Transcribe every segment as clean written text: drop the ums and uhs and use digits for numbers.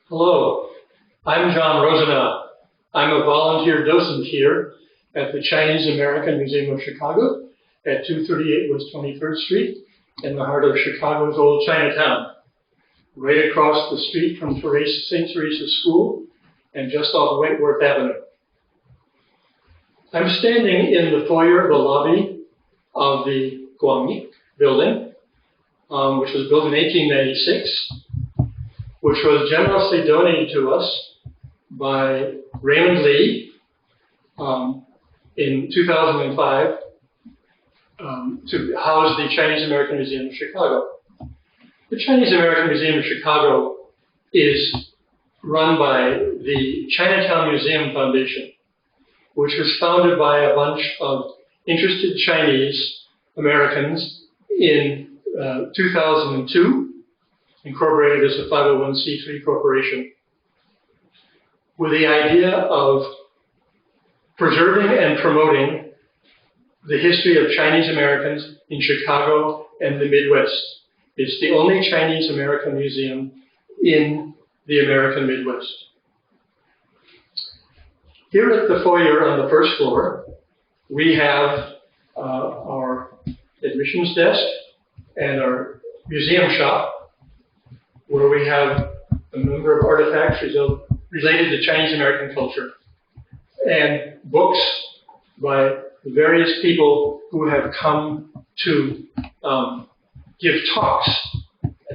Hello, I'm John Rosenau. I'm a volunteer docent here at the Chinese American Museum of Chicago at 238 West 23rd Street in the heart of Chicago's old Chinatown, right across the street from St. Teresa's School and just off Wentworth Avenue. I'm standing in the foyer of the lobby of the Guangyi building, which was built in 1896. Which was generously donated to us by Raymond Lee in 2005 to house the Chinese American Museum of Chicago. The Chinese American Museum of Chicago is run by the Chinatown Museum Foundation, which was founded by a bunch of interested Chinese Americans in 2002. Incorporated as a 501c3 corporation, with the idea of preserving and promoting the history of Chinese Americans in Chicago and the Midwest. It's the only Chinese American museum in the American Midwest. Here at the foyer on the first floor, we have our admissions desk and our museum shop, where we have a number of artifacts related to Chinese American culture and books by various people who have come to give talks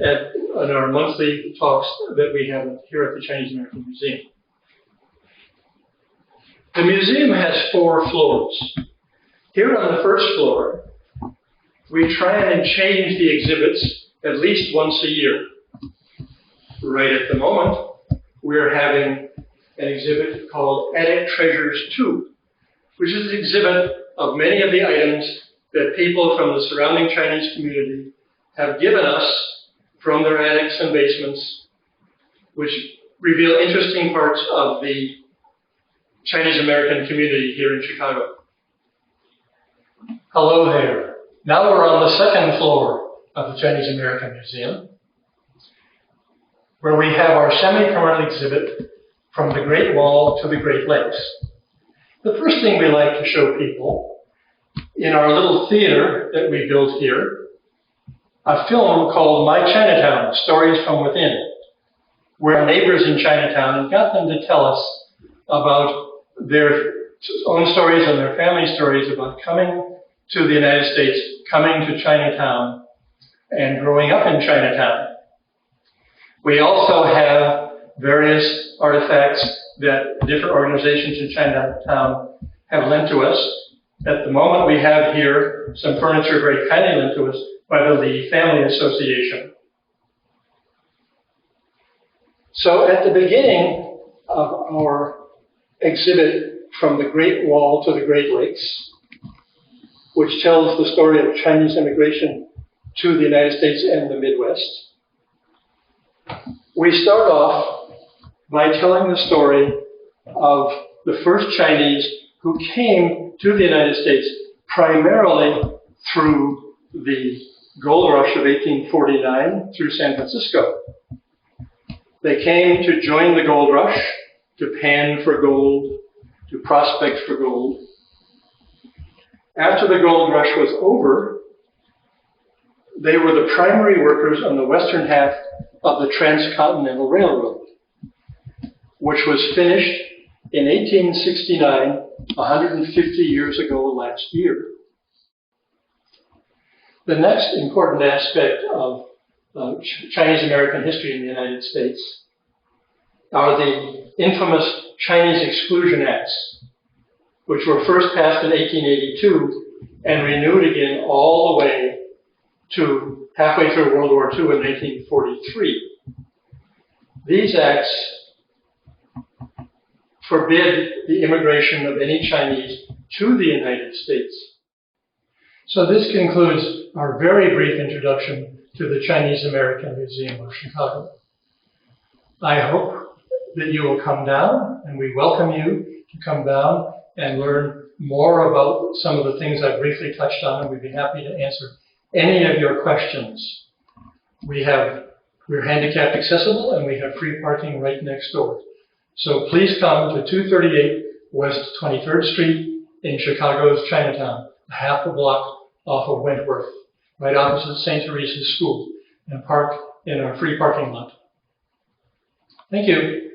at our monthly talks that we have here at the Chinese American Museum. The museum has 4 floors. Here on the first floor, we try and change the exhibits at least once a year. Right at the moment, we're having an exhibit called Attic Treasures 2, which is an exhibit of many of the items that people from the surrounding Chinese community have given us from their attics and basements, which reveal interesting parts of the Chinese American community here in Chicago. Hello there. Now we're on the second floor of the Chinese American Museum, where we have our semi-permanent exhibit from the Great Wall to the Great Lakes. The first thing we like to show people, in our little theater that we built here, a film called My Chinatown, Stories from Within, where neighbors in Chinatown got them to tell us about their own stories and their family stories about coming to the United States, coming to Chinatown, and growing up in Chinatown. We also have various artifacts that different organizations in Chinatown have lent to us. At the moment, we have here some furniture very kindly lent to us by the Lee Family Association. So at the beginning of our exhibit from the Great Wall to the Great Lakes, which tells the story of Chinese immigration to the United States and the Midwest, we start off by telling the story of the first Chinese who came to the United States primarily through the gold rush of 1849 through San Francisco. They came to join the gold rush, to pan for gold, to prospect for gold. After the gold rush was over, they were the primary workers on the western half of the Transcontinental Railroad, which was finished in 1869, 150 years ago last year. The next important aspect of Chinese American history in the United States are the infamous Chinese Exclusion Acts, which were first passed in 1882 and renewed again all the way to halfway through World War II in 1943. These acts forbid the immigration of any Chinese to the United States. So this concludes our very brief introduction to the Chinese American Museum of Chicago. I hope that you will come down, and we welcome you to come down and learn more about some of the things I briefly touched on, and we'd be happy to answer any of your questions. We have We're handicapped accessible and we have free parking right next door. So please come to 238 West 23rd Street in Chicago's Chinatown, a half a block off of Wentworth, right opposite St. Teresa's School, and park in our free parking lot. Thank you.